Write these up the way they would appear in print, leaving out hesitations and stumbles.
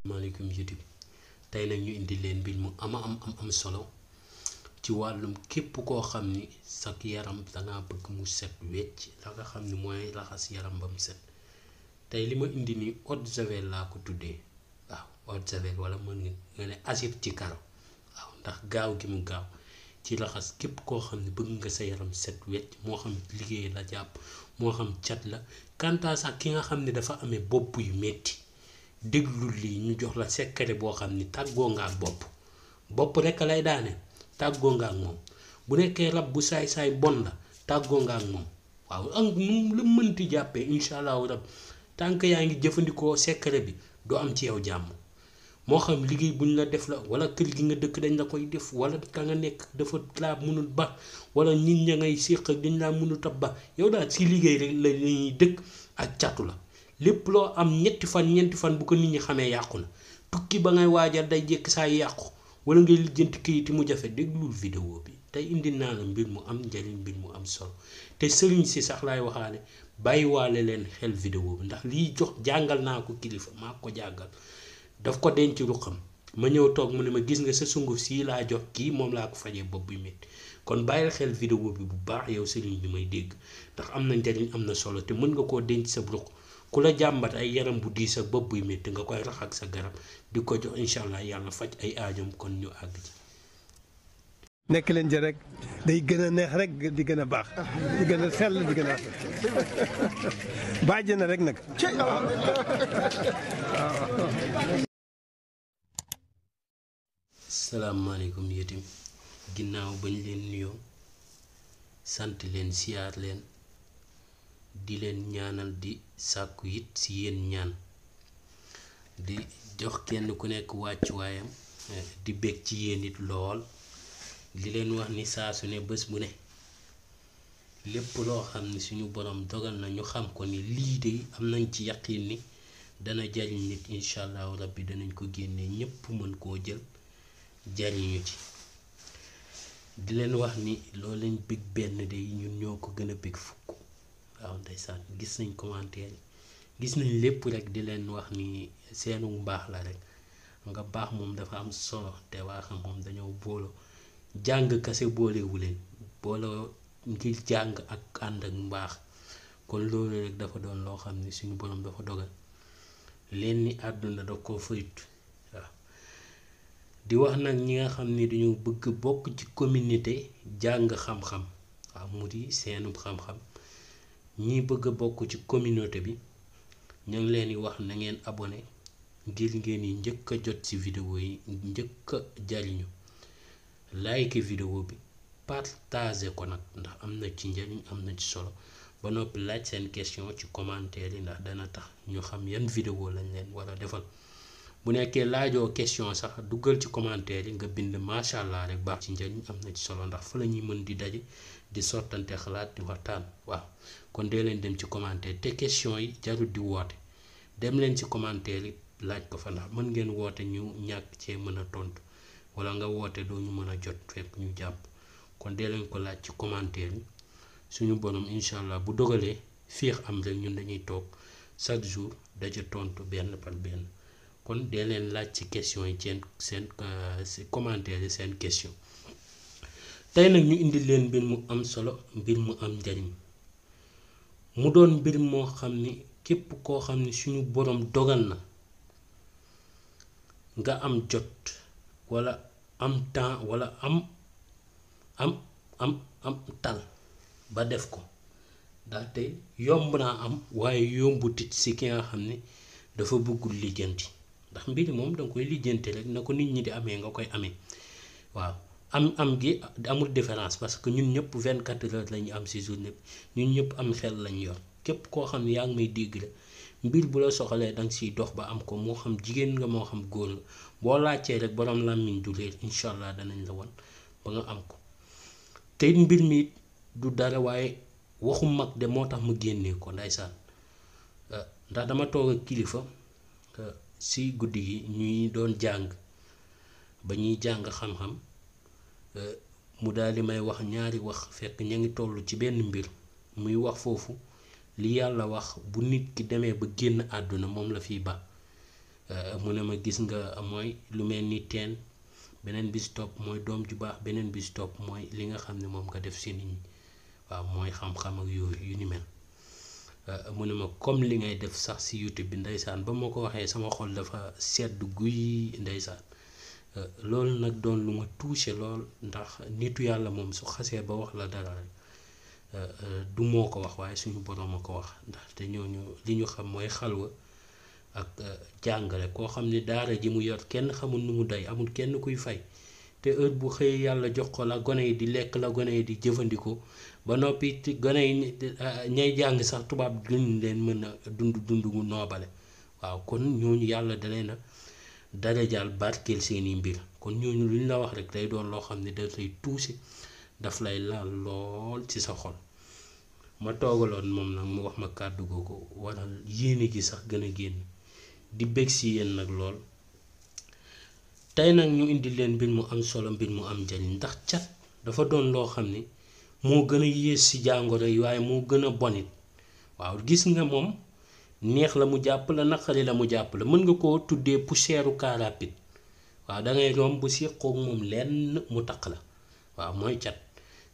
maaleykum YouTube tey nag ñu indi leen mbir mu am solo ci wàllum képp koo xam ni sa yaram dangaa bëgg mu set wecc la nga xam ni mooy raxas yaram ba mu set tey li ma indi nii eau de javel laa ko tuddee waaw eau de javel wala mën nga ne acide ci karo waaw ndax gaaw gi mu gaaw ci raxas képp koo xam ne bëgg nga sa yaram set wecc moo xam liggéey la jàpp moo xam cat la kantaa sax ki nga xam ne dafa amee bopp yu metti déglu lii ñu jox la secret boo xam ni tàggoo nga ak bopp rekk lay daane tàggoo nga ak moom bu nekkee rab bu saay-saay bon la tàggoo nga ak moom waaw ak nu la mënti jàppee incha allahu rab tànk yaa ngi jëfandikoo secret bi doo am ci yow jàmm moo xam liggéey buñ la def la wala kër gi nga dëkk dañ la koy def wala ka nga nekk dafa laa mënul ba wala nit ña ngay séq dañ laa mënut a ba yow daal si liggéey rek la ñuy dëkk ak catu la lépp loo am ñeenti fan bu ko nit ñi xamee yàqu na tukki ba ngay waajal day jékk saa yàqu wala ngay lijjanti kayit mu jafe déglul vidéo bi tey indi naa la mbir mu am njariñ mbir mu am solo te sëriñ si sax laay waxaale bàyyiwaale leen xel vidéo bi ndax liy jox jàngal naa ko kilifa maa ko jàngal daf ko denc lu xam ma ñëw toog mu ne ma gis nga sa sunguf sii laa jox kii moom laa ko fajee bopp buy métti kon bàyyil xel vidéo bi bu baax yow sëriñ bi may dégg ndax am na njariñ am na solo te mën nga koo denc sa ruq ku la jàmbat ay yaram bu diis ak bopp buy métti nga koy rax ak sa garab di ko jox incha allah yàlla faj ay aajam kon ñu àgg ci. nekk leen ci rek day gën a neex rek di gën a baax di gën a sell di gën a bàjj na rek nag. salaamaaleykum yétim ginnaaw bañ leen nuyoo sant leen siyaar leen di leen ñaanal di sàkku it ci yéen ñaan di jox kenn ku nekk wàccuwaayam di bég ci yéen it lool di leen wax ni saa su ne bés bu ne lépp loo xam ni suñu borom dogal na ñu xam ko ni lii de am nañ ci yaqin ni dana jariñ nit incha allahu rabbi danañ ko génnee ñépp mën koo jël jariñu ci di leen wax ni loo leen bég benn de ñun ñoo ko gën a bég fukk waaw ndeysaan gis nañ commentaire gis nañ lépp rek di leen wax ni seenu mbaax la rek nga baax moom dafa am solo te waa xam moom dañoo boolo jàng kase boolewu leen booloo ngir jàng ak ànd ak mbaax kon loolu rek dafa doon loo xam ne suñu borom dafa dogal leen ni àdduna da ko fayut waaw di wax nag ñi nga xam ni dañu bëgg bokk ci communauté jàng xam-xam waaw mu di seenu xam-xam ñi bëgg a bokk ci communauté bi ñu ngi leen di wax na ngeen abonné ngir ngeen yi njëkk a jot ci vidéo yi njëkk a jariñu like vidéo bi partage ko nag ndax am na ci njariñ am na ci solo ba noppi laaj seen question ci commentaire yi ndax dana tax ñu xam yan vidéo lañ leen war a defal bu nekkee laajoo question sax duggal ci commentaire yi nga bind macha allah rek baax ci njariñ am na ci solo ndax fa la ñuy mën di daje di sottante xalaat di waxtaan waaw kon dee leen dem ci commentaire te question yi jarul di woote dem leen ci commentaire yi laaj ko fa ndax mën ngeen woote ñu ñàkk cee mën a tontu wala nga woote doo ñu mën a jot fekk ñu jàpp kon dee leen ko laaj ci commentaire yi suñu borom incha allah bu dogalee fiix am rek ñun dañuy toog chaque jour daja tontu benn par benn kon dee leen laaj ci question yi seen commentaire yi seen question tey nag ñu indi leen mbir mu am solo mbir mu am njariñ mu doon mbir moo xam ni képp koo xam ni suñu borom dogal na nga am jot wala am temps wala am tal ba def ko ndaxte yomb naa am waaye yombutit si ki nga xam ni dafa bëggul lijjanti ndax mbir moom danga koy lijjanti rek na ko nit ñi di amee nga koy amee waaw am gi amul différence parce que ñun ñëpp 24 heures lañu am ci journée bi ñun ñëpp am xel lañ yor képp koo xam ne yaa ngi may dégg la mbir bu la soxalee danga siy dox ba am ko moo xam jigéen nga moo xam góor nga boo laajtee rek borom làmmiñ du réer incha allah danañ la won ba nga am ko te mbir mi du dara waaye waxu mag de moo tax mu génnee ko ndeysaan ndax dama toog ak kilifa si guddi gi ñuy doon jàng ba ñuy jàng xam-xam mu daal di may wax ñaari wax fekk ña ngi toll ci benn mbir muy wax foofu li yàlla wax bu nit ki demee ba génn àdduna moom la fiy ba mu ne ma gis nga mooy lu mel ni teen beneen bi si topp mooy doom ju baax beneen bi si topp mooy li nga xam ne moom nga def si nit ñi waaw mooy xam-xam ak yooyu yu ni mel mu ne ma comme li ngay def sax si YouTube bi ndeysaan ba ma ko waxee sama xol dafa sedd guy ndeysaan loolu nag doon lu ma touché lool ndax nitu yàlla moom su xasee ba wax la dara rek du moo ko wax waaye suñu borom a ko wax ndaxte ñooñu li ñu xam mooy xalwa ak jàngale koo xam ne daara ji mu yor kenn xamul nu mu day amul kenn kuy fay te heure bu xëyee yàlla jox ko la gone yi di lekk la gone yi di jëfandikoo ba noppi gone yi ñay jàng sax tubaab duñ leen mën a dund mu noobale waaw kon ñooñu yàlla da leen a darajaal barkeel seeni mbir kon ñooñu luñ la wax rek day doon loo xam ne daf lay tuusi daf lay laal lool ci sa xol ma toogaloon moom nag mu wax ma kàddu googu waral yéene gi sax gën a génn di bég si yéen nag lool tey nag ñu indi leen mbir mu am solo mbir mu am njariñ ndax cat dafa doon loo xam ne moo gën a yées ci jàngoro yi waaye moo gën a bonit waaw gis nga moom neex la mu jàpp la naqari la mu jàpp la mën nga koo tuddee poussière u car rapide waaw da ngay romb bu séqoog moom lenn mu taq la waaw mooy cat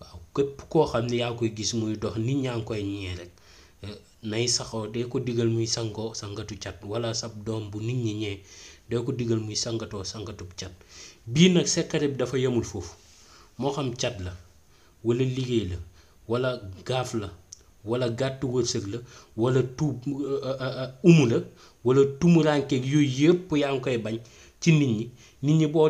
waaw képp koo xam ne yaa koy gis muy dox nit ñaa ngi koy ñee rek nay saxoo dee ko digal muy sangatu cat wala sab doom bu nit ñi ñee dee ko digal muy sangatub cat bii nag secret bi dafa yemul foofu moo xam cat la wala liggéey la wala gaaf la wala gàttu wërsëg la wala la wala tumuraankeeg yooyu yëpp yaa ngi koy bañ ci nit ñi boo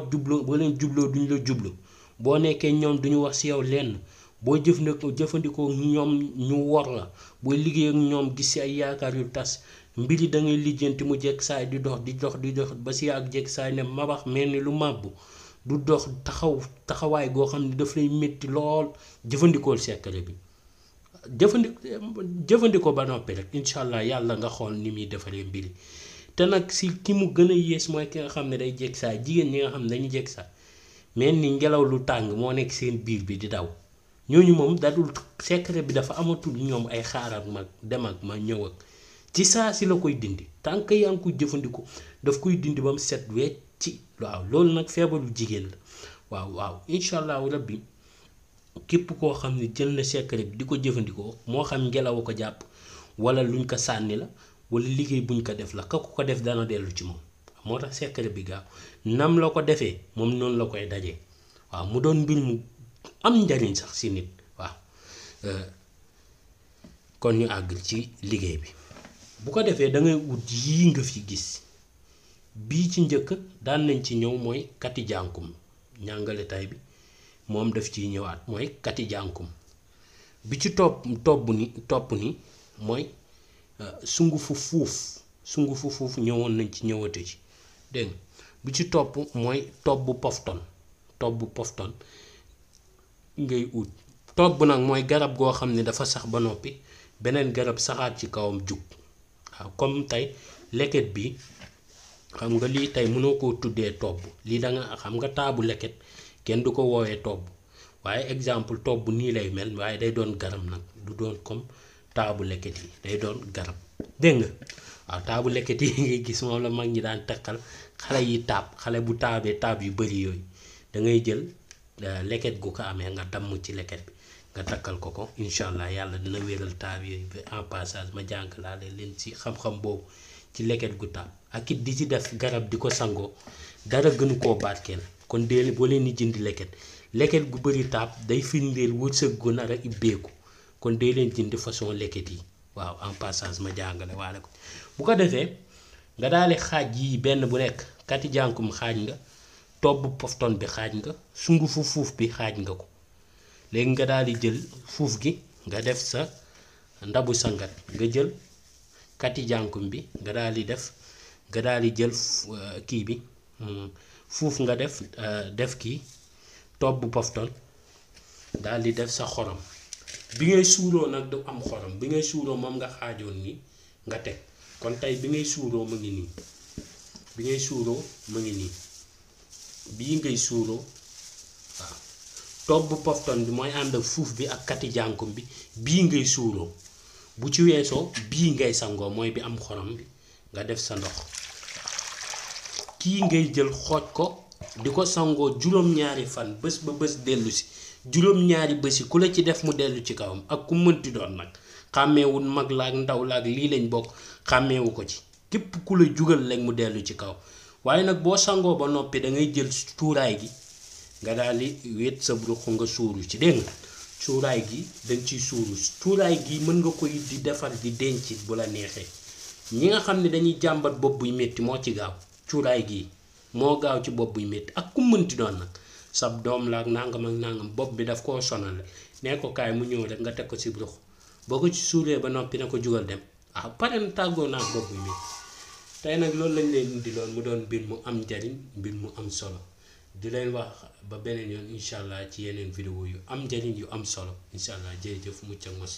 leen jubloo duñ la jublu boo nekkee ñoom duñu wax ci yow lenn boo jëfandikoo ñoom ñu wor la booy liggéey ak ñoom gis ci ay yaakaar yu tas mbir yi da ngay lijjanti mu jekk saay di dox ba ci ak jekk saay ne mabax mel ni lu màbbu du dox taxawaay goo xam ne daf lay métti lool jëfandikool secret bi jëfandikoo ba noppi rek incha allah yàlla nga xool ni muy defaree mbiri te nag si ki mu gën a yées mooy ki nga xam ne day jekk saay jigéen ñi nga xam ne dañuy jekk saay mel ni ngelaw lu tàng moo nekk seen biir bi di daw ñooñu moom dadul secret bi dafa amatul ñoom ay xaaral mag dem ak ma ñëw ak ci saa si la koy dindi tànk yaa ngi koy jëfandikoo daf koy dindi ba mu set wecc ci waaw loolu nag feebaru jigéen la waaw incha allahu rabbi képp koo xam ne jël na secret bi di ko jëfandikoo moo xam ngelaw ko jàpp wala luñ ko sànni la wala liggéey buñ ko def la ka ko def dana dellu ci moom moo tax secret bi gaaw nam la ko defee moom noonu la koy dajee waaw mu doon mbir mu am njariñ sax si nit waaw kon ñu àgg ci liggéey bi bu ko defee da ngay ut yii nga fi gis bii ci njëkk daan nañ ci ñëw mooy kati jànkum ñàngale tay bi moom daf ciy ñëwaat mooy kati jànkum bi ci topp ni mooy sungufu fuuf ñëwoon nañ ci ñëwate ci dégg nga bi ci topp mooy tobbu pofton ngay ut tobb nag mooy garab goo xam ne dafa sax ba noppi beneen garab saxaat ci kawam jug waaw comme tey leket bi xam nga lii tey mënoo koo tuddee tobb lii da nga xam nga taabu leket kenn du ko woowee tobb waaye exemple tobb nii lay mel waaye day doon garab nag du doon comme taabu leket yi day doon garab dégg nga waaw taabu leket yi ngay gis moom la mag ñi daan takkal xale yi xale bu taabee taab yu bari yooyu da ngay jël leket gu ko amee nga damm ci leket bi nga takkal ko incha allah yàlla dina wéral taab yooyu en passage ma jàng laa leen ci xam-xam boobu ci leket gu taab ak it di ci def garab di ko sangoo dara gënu koo barkeel kon dee boo leen di jëndi leket gu bari taab day firndeel wërsëg gu nar a ibbeeku kon dee leen jëndi façon leket yi waaw en passage ma jàngale waale ko bu ko defee nga daale xaaj yi benn bu nekk kati jànkum xaaj nga tobb pofton bi xaaj nga sungufu fuuf bi xaaj nga ko léegi nga daal di jël fuuf gi nga def sa ndabu sangat nga jël kati jànkum bi nga daal di jël kii bi fuuf nga def kii tobb pofton daal di def sa xorom bi ngay suuroo nag du am xorom bi ngay suuroo moom nga xaajoon nii nga teg kon tey bi ngay suuroo mu ngi nii bii ngay suuroo waaw tobb pofton bi mooy ànd ak fuuf bi ak kati jànkum bi bii ngay suuroo bu ci weesoo bii ngay sangoo mooy bi am xorom bi nga def sa ndox kii ngay jël xooj ko di ko sangoo juróom-ñaari fan bés ba bés dellu si juróom-ñaari bés yi ku la ci def mu dellu ci kawam ak ku mënti doon nag xàmmeewul mag laak ndaw laak lii lañ bokk xàmmeewu ko ci képp ku la jugal lekk mu dellu ci kaw waaye nag boo sangoo ba noppi da ngay jël cuuraay gi nga daal di wéet sa bruq nga suuru ci dégg nga cuuraay gi dañ ciy suuru cuuraay gi mën nga koy di defar di denc bu la neexee ñi nga xam ne dañuy jàmbat bopp buy métti moo ci gaaw cuuraay gi moo gaaw ci bopp buy métti ak ku mënti doon nag sab doom la ak nangam bopp bi daf koo sonal nee ko kaay mu ñëw rek nga teg ko ci bruq boo ko ci suuree ba noppi na ko jugal dem pare na tàggoo naa bopp buy métti tey nag loolu lañ leen indi loon mu doon mbir mu am njariñ mbir mu am solo di leen wax ba beneen yoon incha allah ci yeneen vidéo yu am njariñ yu am solo incha allah jërëjëf mucc ak mos